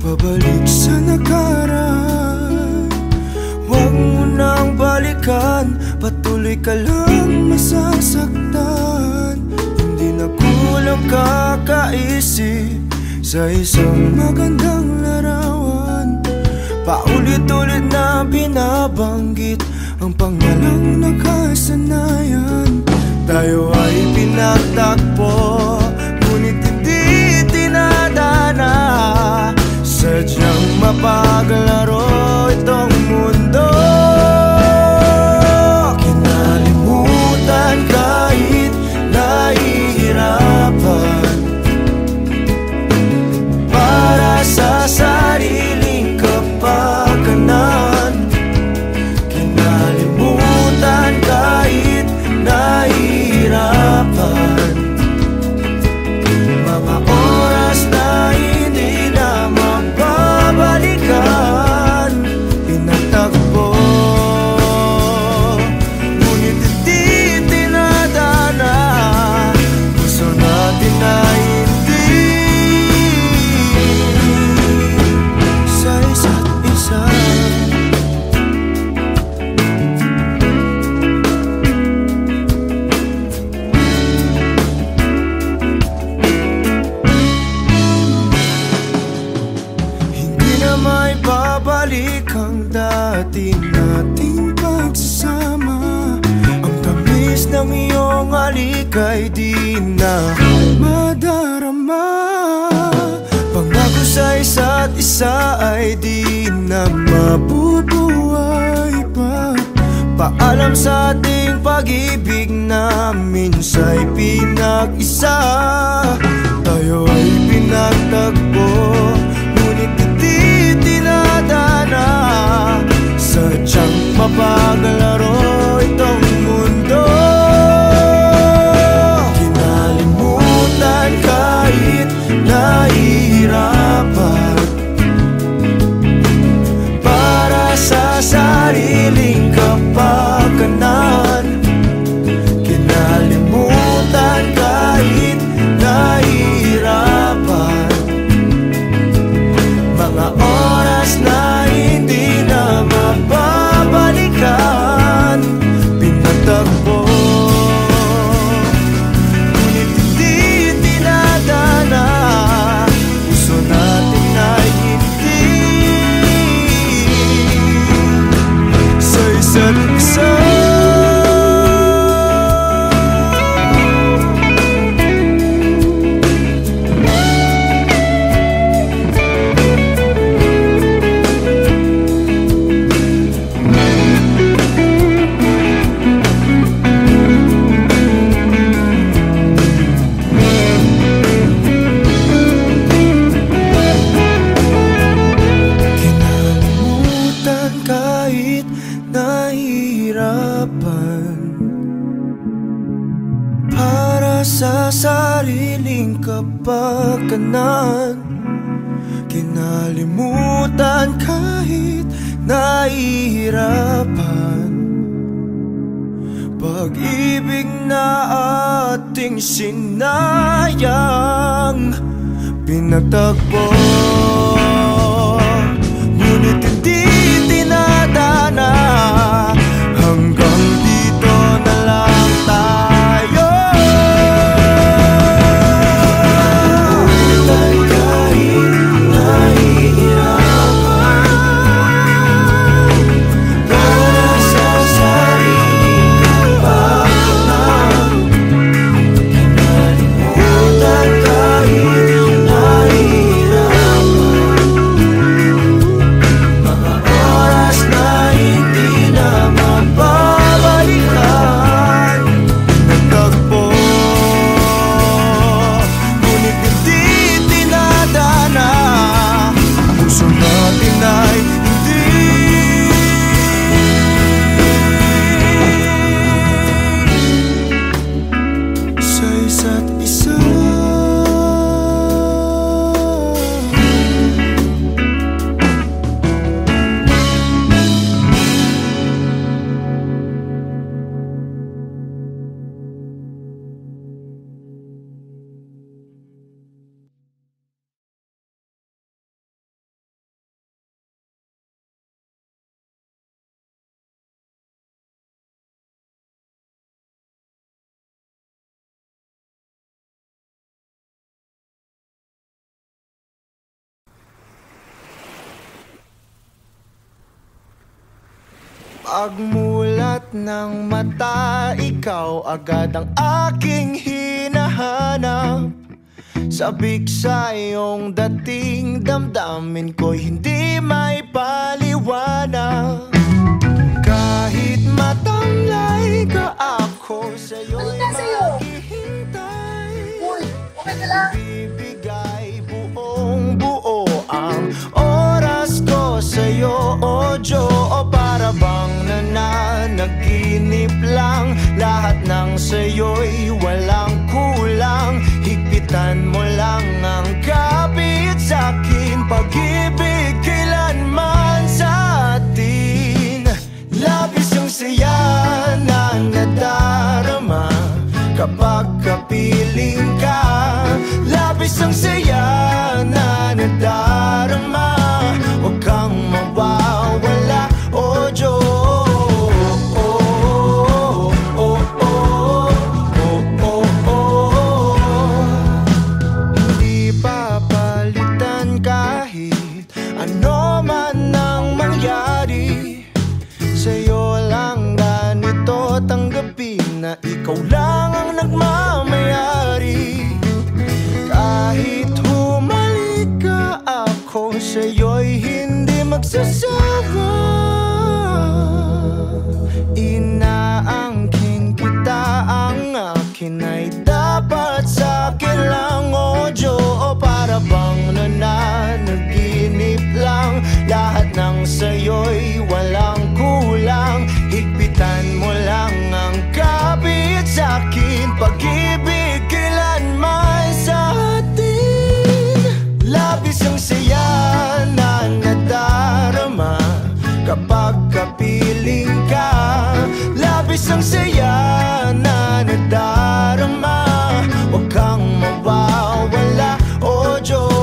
Pabalik sa nakaraan, huwag mo nang balikan, patuloy ka lang masasaktan. Hindi na kulang kakaisip sa isang magandang larawan. Paulit-ulit na binabanggit ang pangalang nakasanayan. Tayo ay pinagtagpo, ngunit hindi tinadana. Sadyang mapaglaro itong mundo. Kinalimutan kahit nahihirapan, para sa sariling kapakanan. Kinalimutan kahit nahihirapan, mga oras na hindi na mababalikan. Pinagtagpo, ngunit hindi tinadana. Gusto natin na hindi sa isa't isa. May babalik ang dati nating pagsasama. Ang tamis ng iyong halik ay di na madarama. Pangako sa isa't isa ay di na mabubuhay pa. Paalam sa ating pag-ibig na minsa'y pinag-isa. Tayo ay pinagtagpo, ngunit hindi tinadana. Sadyang mapaglaro itong mundo. Kinalimutan kahit nahihirapan, para sa sariling kapakanan. Kinalimutan kahit nahihirapan, mga oras na hindi na mababalikan. Pinagtagpo, ngunit hindi tinadana. Gusto natin na hindi sa isa't isa. Kahit nahihirapan, para sa sariling kapakanan. Kinalimutan kahit nahihirapan, pag-ibig na ating sinayang. Pinagtagpo, ngunit hindi tinadana. Hanggang dito na lang tayo. Kahit nahihirapan, para sa sariling kapakanan. Kinalimutan kahit nahihirapan, mga Pagmulat ng mata, ikaw agad ang aking hinahanap. Sabik sa iyong dating, damdamin ko'y hindi may paliwanag. Kahit matamlay ka, ako sa'yo'y maghihintay. Bibigay buong buo ang oras ko sa'yo, o Diyo. O para bang nananaginip lang, lahat ng sa'yo'y walang kulang. Higpitan mo lang ang kapit sa'kin, pag-ibig kailanman sa atin. Labis ang saya na nadarama kapag kapiling ka. Labis ang saya na nadarama, huwag kang mawawala, o Diyos. Hindi papalitan kahit ano man ang mangyari. Sa'yo lang ganito tanggapin na ikaw lang ang nagmamayari. Kahit humalik ka, ako sa'yo'y hindi magsasawa. Inaangkin kita, ang akin ay dapat sa'kin lang, o Diyo. O para bang nananaginip lang, lahat ng sa'yo'y walang kulang. Higpitan mo lang ang kapit sa'kin, pag-ibig kailanman sa atin. Labis ang saya na nadarama kapag kapiling ka. Labis ang saya na nadarama, huwag kang mawawala, o Diyos.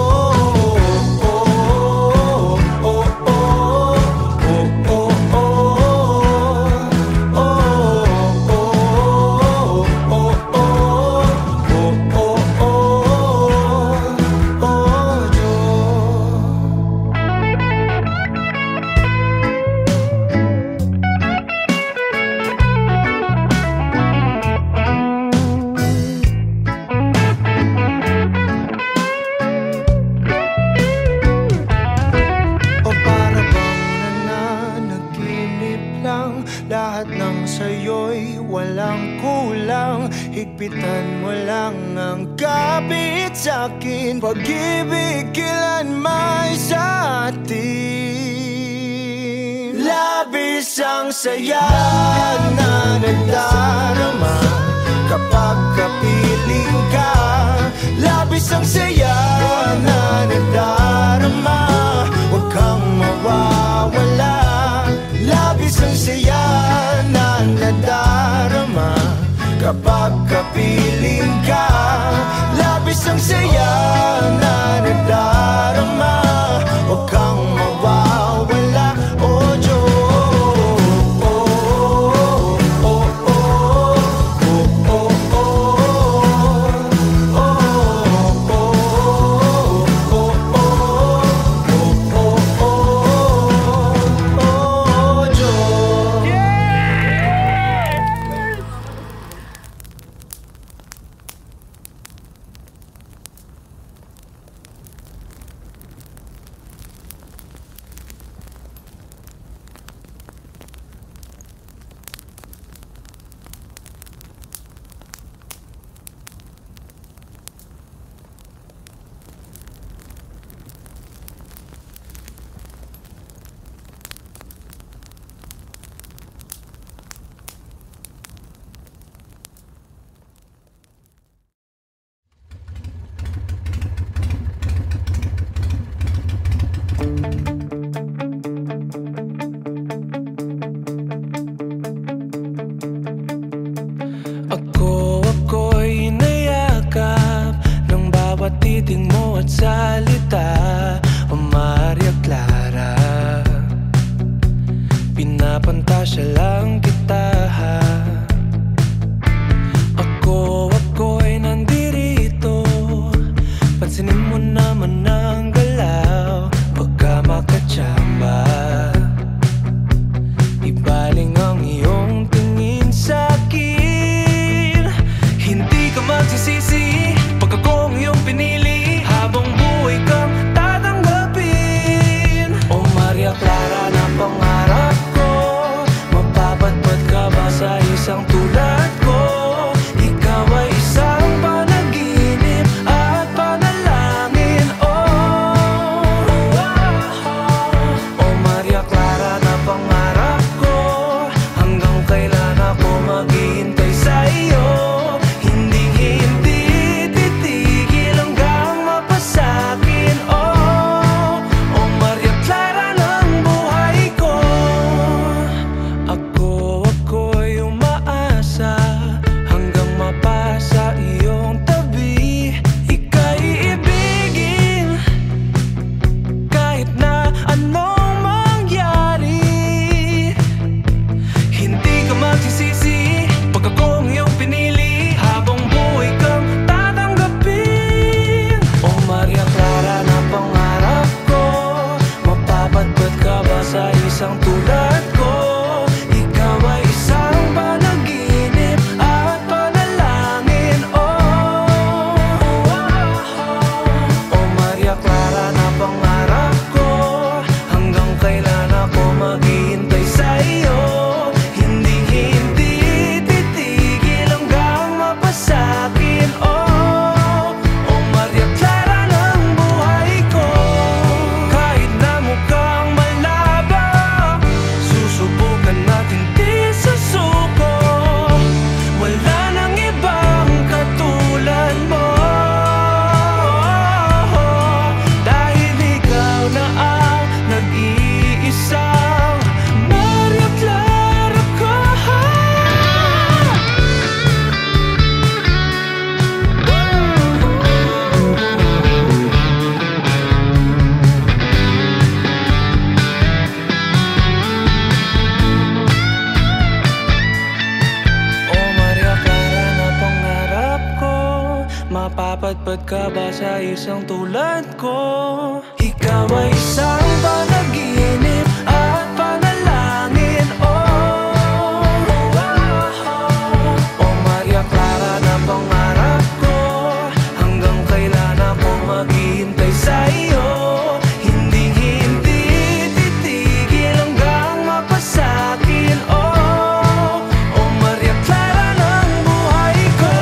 Lahat ng sa'yo'y walang kulang. Higpitan mo lang ang kapit sa'kin, pag-ibig kailanman sa atin. Labis ang saya na nadarama kapag kapiling ka. Labis ang saya na nadarama, huwag kang mawawala. Labis ang saya na nadarama kapag kapiling ka. Labis ang saya na nadarama, huwag kang mawawala, o Diyos. Ako'y nayakap ng bawat titig mo at salita, o Maria Clara. Pinapantasya lang kita. Ako'y nandirito, pansinin mo naman ang galaw, pagka makatsamba. Ibalik Mapapadpad ka ba sa isang tulad ko? Ikaw ay isang panaginip at panalangin, oh, oh Maria Clara na pangarap ko. Hanggang kailan ako maghihintay sa iyo? Hindi titigil hanggang mapasakin, oh, oh Maria Clara ng buhay ko.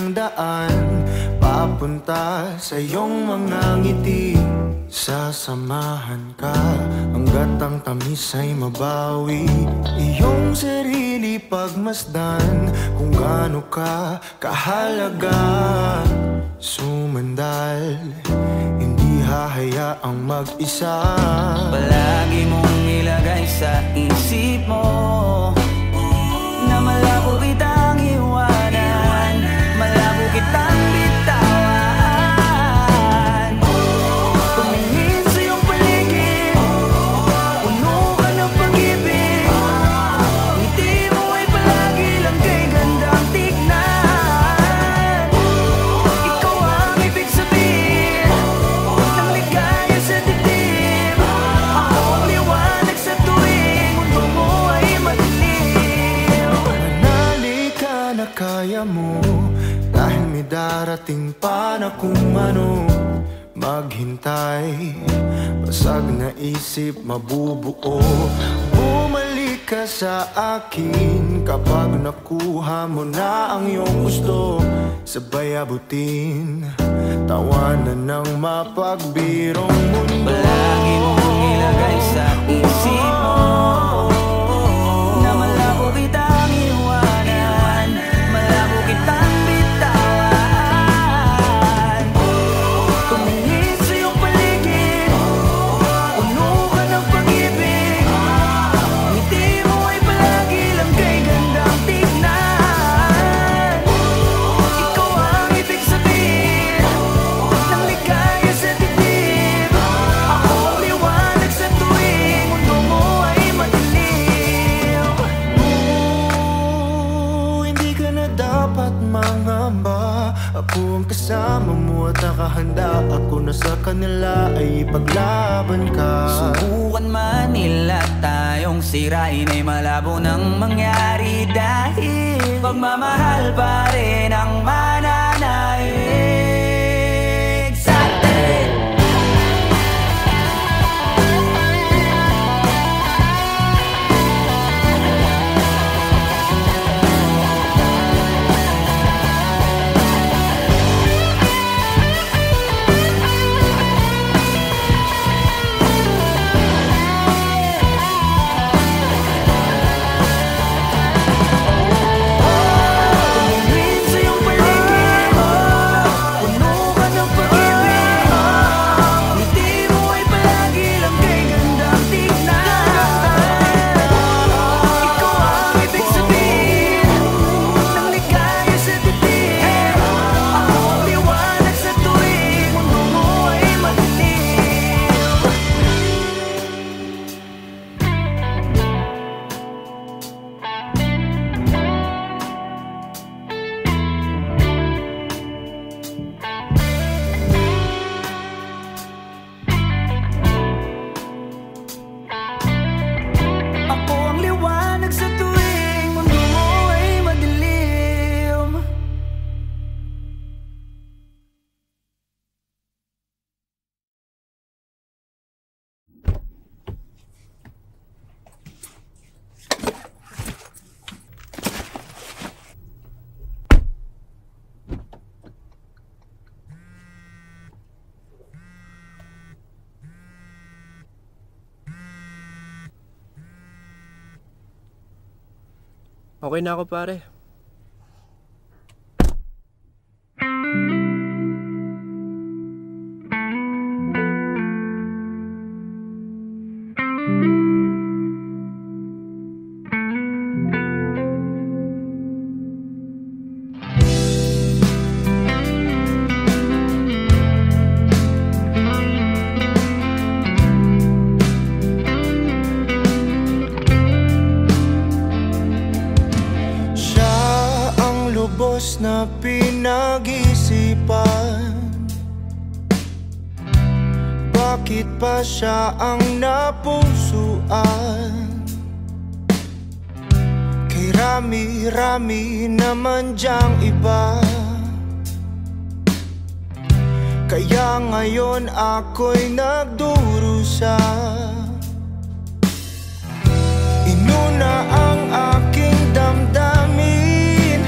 ang daan papunta sa iyong mga ngiti. Sasamahan ka hanggat ang tamis ay mabawi. Iyong sarili pagmasdan kung gaano ka kahalaga. Sumandal, hindi hahayaang mag-isa. Palagi mong ilagay sa isip mo na malabo kitang iwanan, malabo kitang bitawan. Tumingin sa iyong paligid, puno ka ng pag-ibig. Ngiti mo ay palagi lang kay gandang tignan. Ikaw ang ibig sabihin ng ligaya sa dibdib. Ako ang liwanag sa tuwing mundo mo ay madilim. Manali ka na kaya mo, dahil may darating pa na kung ano. Maghintay, basag na isip mabubuo. Bumalik ka sa akin kapag nakuha mo na ang iyong gusto. Sabay abutin, tawanan ng mapagbirong mundo. Palagi mong ilagay sa isip mo na malabo kitang iwanan, malabo kitang bitawan. Tumingin sa iyong paligid, puno ka ng pag-ibig. Ngiti mo ay palagi lang kay gandang tignan. Ikaw ang ibig sabihin ng ligaya sa dibdib. Ako ang liwanag sa tuwing mundo mo ay madilim. Hindi ka na dapat mangamba. Ako ang kasama mo at nakahanda. Ako na sa kanila ay ipaglaban ka. Subukan man nila tayong sirain ay malabo nang mangyari. Dahil pagmamahal pa rin ang mananaig sa atin. Tumingin sa iyong paligid, puno ka ng pag-ibig. Ngiti mo ay palagi lang kay gandang tignan. Ikaw ang ibig sabihin ng ligaya sa dibdib. Ako ang liwanag sa tuwing mundo mo ay madilim. Ako ang liwanag sa tuwing mundo mo ay madilim. Okay na ako, pare. Siya ang lubos na pinag-isipan. Bakit pa siya ang napusuan? Kay rami-rami naman diyang iba. Kaya ngayon ako'y nagdurusa. Inuna ang aking damdamin.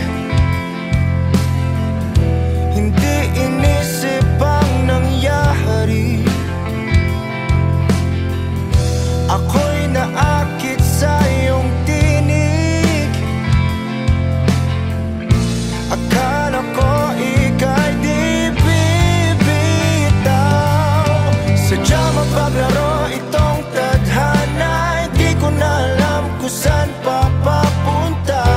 Akala ko ika'y di bibitaw. Sadyang mapaglaro itong tadhana. Hindi ko na alam kung saan papapunta.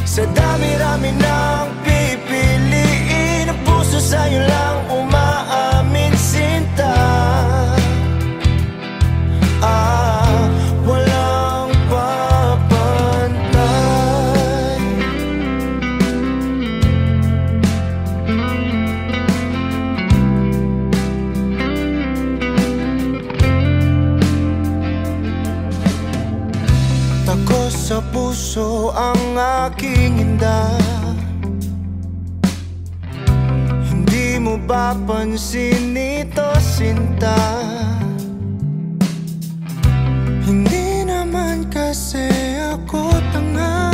Sa dami-rami ng pipiliin, ang puso sa'yo lang umaamin, sinta. Walang papantay. Takos sa puso ang aking inda. Hindi mo ba pansin ito, sinta? Hindi naman kasi ako tanga.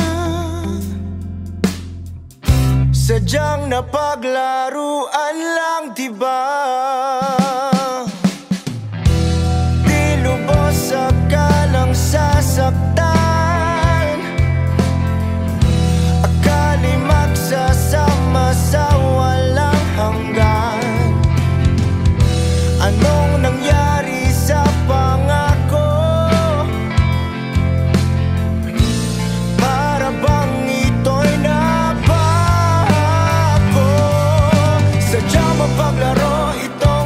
Sadyang napaglaruan lang, diba? Di lubos akalang sasaktan. Akali magsasama sa walang hanggan. Anong nangyari sa pangako? Para bang ito'y nabago? Sadyang mapaglaro ito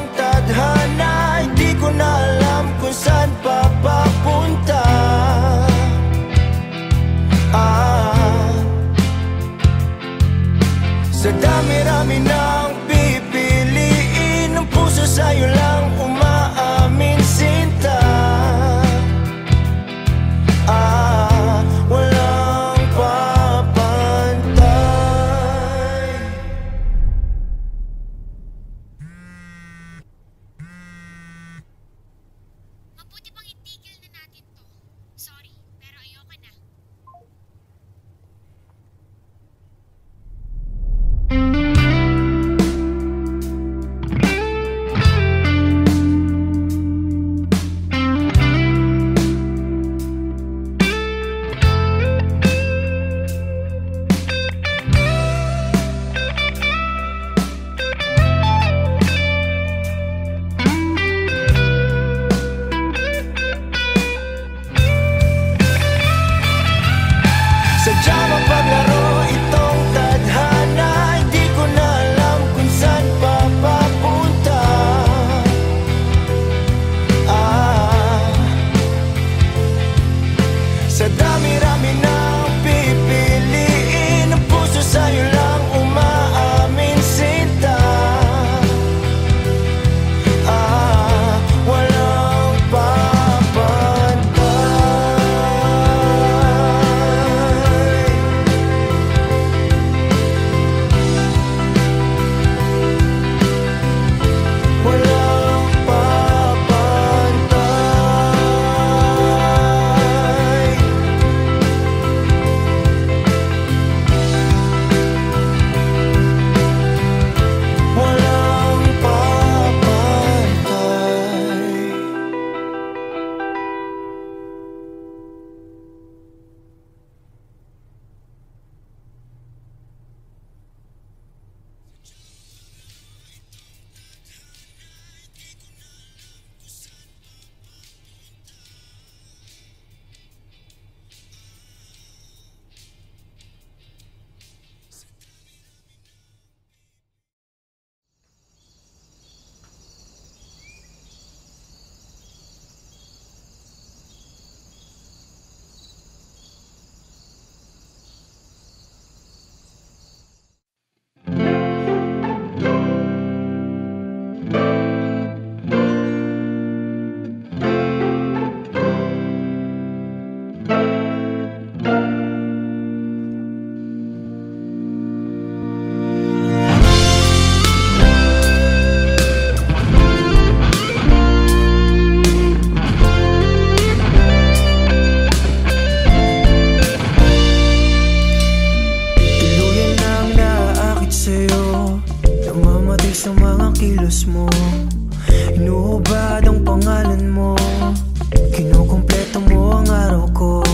araw ko.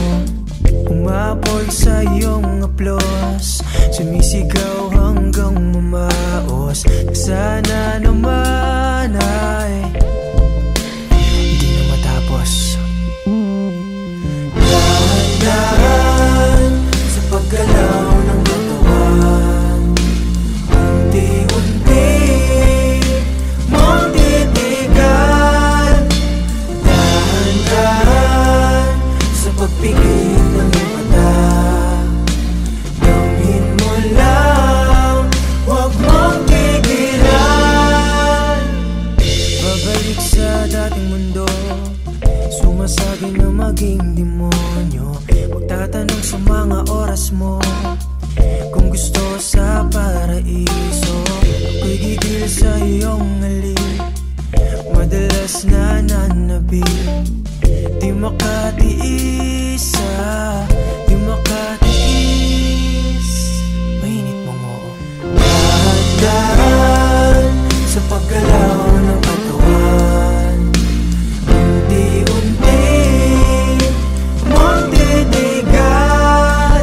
Umapoy sa iyong aplos, sumisigaw hanggang mamaos. Sana naman ay di na matapos. Dahan-dahan sa paggalaw ng katawan, unti-unti mong titigan. Dahan-dahan sa pagpikit ng iyong mata, gawin mo lang, huwag mong tigilan. Babalik sa dating mundo, sumasagi na maging demonyo. Magtatanong sa mga oras mo kung gusto sa paraiso. Ako'y gigil sa iyong halik, madalas nananabik. Di makatiis, di makatiis. Mainit mong oo. Dahan-dahan sa paggalaw ng katawan, unti-unti mong titigan.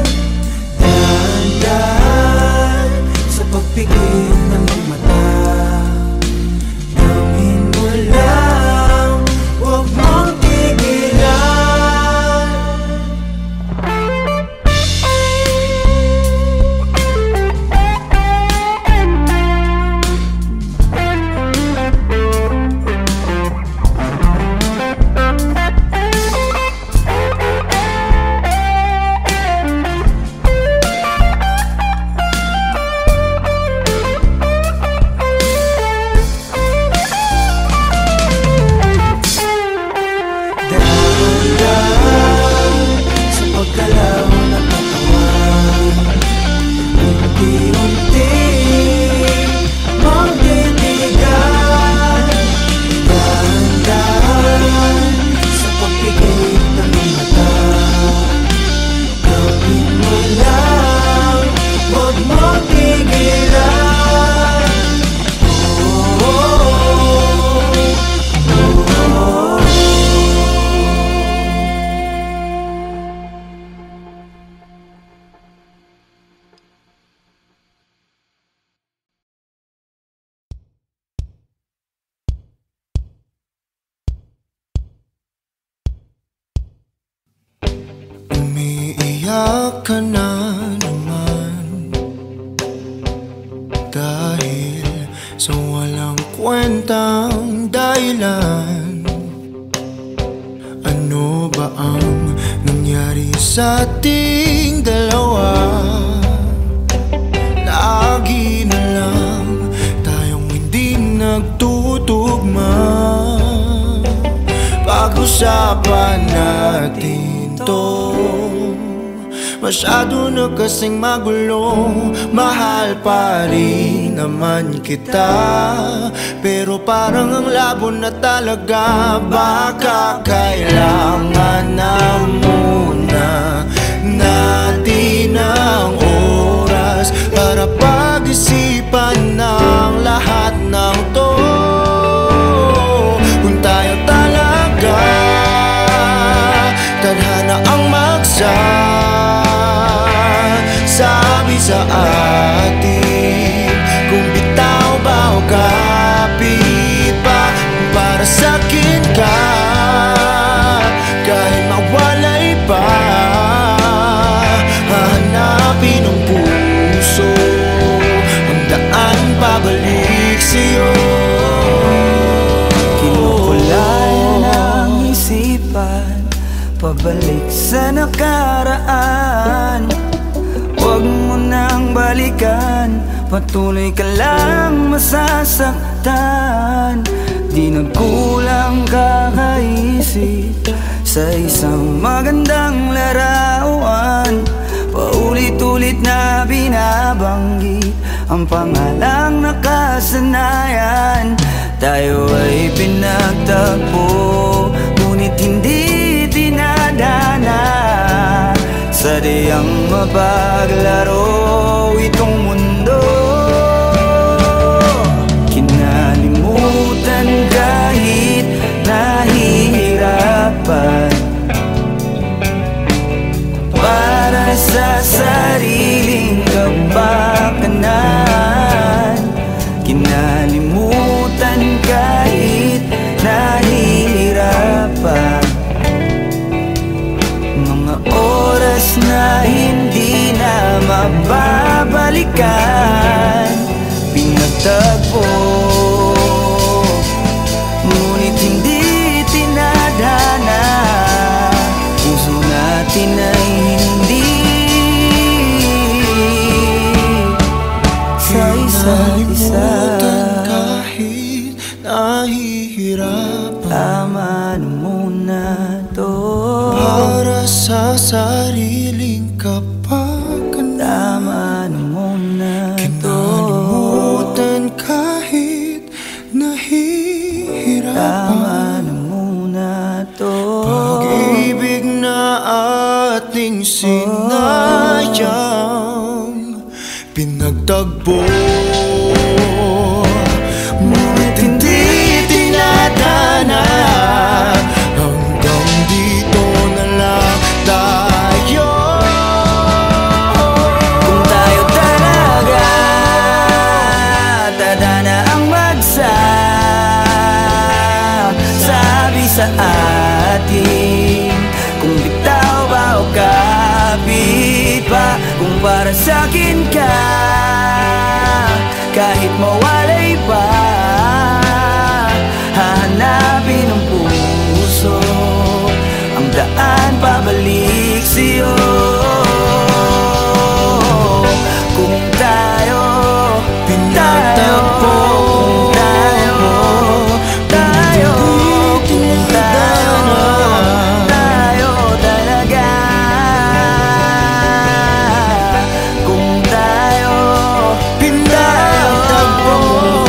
Dahan-dahan sa pagpikit ng iyong mata, gawin mo lang, huwag mong tigilan. Dahan-dahan sa paggalaw ng katawan, unti-unti mong titigan. Dahan-dahan sa pagpikit ng iyong mata, gawin mo lang, huwag mong tigilan. Oh, oh, oh. Umiiyak ka na naman dahil sa walang kwentang dahilan. Ano ba ang nangyari sa ating dalawa? Lagi na lang tayong hindi nagtutugma. Pag-usapan natin to, masyado na kasing magulo. Mahal pa rin naman kita, pero parang ang labo na talaga. Baka kailangan na muna natin ang oras para pag-isipan ng lahat ng to. Kung tayo talaga tadhana ang sabi sa atin, kung bitaw ba o kapit pa, para sa'kin ka kahit mawalay pa. Hahanapin ng puso ang daan pabalik sa'yo. Kinukulay ng isipan, pabalik sa nakaraan. Huwag mo nang balikan, patuloy ka lang masasaktan. Di nagkulang kakaisip sa isang magandang larawan. Paulit-ulit na binabanggit ang pangalang nakasanayan. Tayo ay pinagtagpo, ngunit hindi dinadana. Sadyang mapaglaro itong mundo, kinalimutan kahit nahihirapan. mababalikan. Pinagtagpo, ngunit hindi tinadhana. Puso natin ay hindi sa isa't isa. Kahit nahihirapan, tama na muna to. para sa sariling kapakanan, Tama na muna to. kinalimutan kahit nahihirapan. Tama na muna to. Pag-ibig na ating sinayang, pinagtagpo, ngunit hindi tinadhana. Hanggang dito na lang tayo. Kung tayo talaga tadhana ang magsasabi sa atin, kung bitaw ba o kapit pa. Kung para sa'kin ka, kahit mawalay pa, hahanapin ng puso ang daan pabalik sa'yo. Kung tayo Pinagtagpo, kung tayo tayo talaga. Kung tayo pinagtagpo,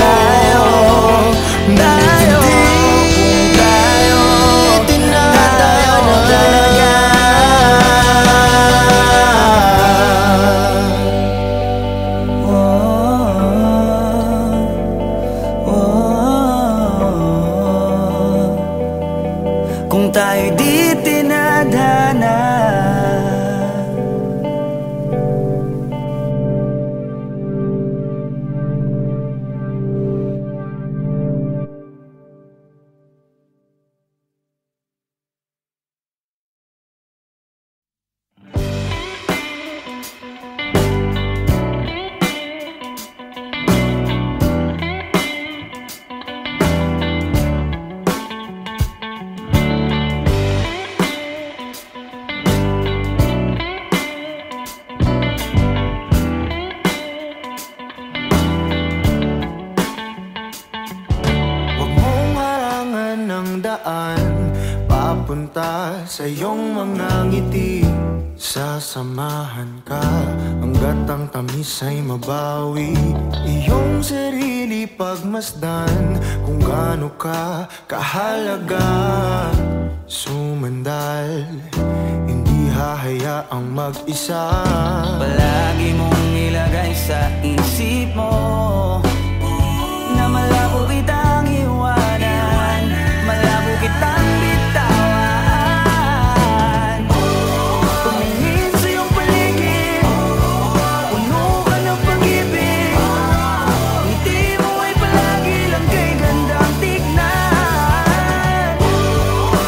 tayo kung tayo tinadhana. talaga. Kung tayo di tinadhana. Huwag mong harangan ng daan papunta sa iyong mga ngiti. Sasamahan ka hanggat ang tamis ay mabawi. Iyong sarili pagmasdan kung gaano ka kahalaga. Sumandal, hindi hahayaang mag-isa. Palagi mong ilagay sa isip mo na malabo kitang iwanan, malabo kitang bitawan. Tumingin sa iyong paligid, puno ka ng pag-ibig. Ngiti mo ay palagi lang kay gandang tignan.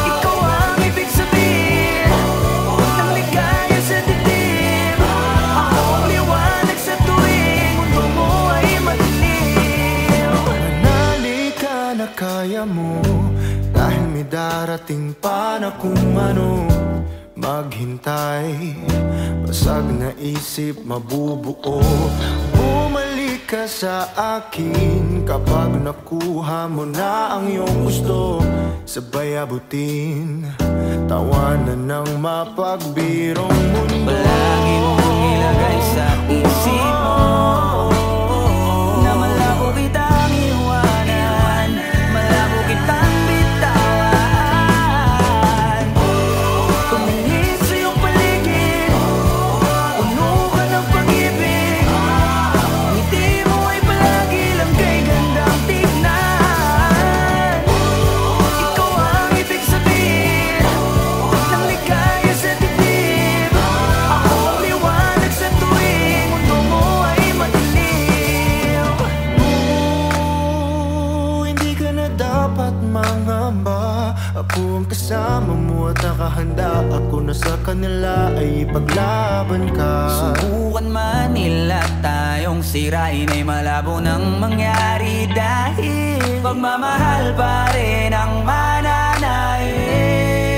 Ikaw ang ibig sabihin ng ligaya sa dibdib. Ako ang liwanag sa tuwing mundo mo ay madilim. Manali ka na kaya mo, dahil may darating pa na kung ano. Maghintay, basag na isip mabubuo. Bumalik ka sa akin kapag nakuha mo na ang iyong gusto. Sabay abutin, tawanan ng mapagbirong mundo. Palagi mong ilagay sa isip mo na malabo kitang iwanan, malabo kitang bitawan. Tumingin sa iyong paligid, puno ka ng pag-ibig. Ngiti mo ay palagi lang kay gandang tignan. Ikaw ang ibig sabihin ng ligaya sa dibdib. nila ay ipaglaban ka. Subukan man nila tayong sirain ay malabo nang mangyari, dahil pagmamahal pa rin ang mananaig.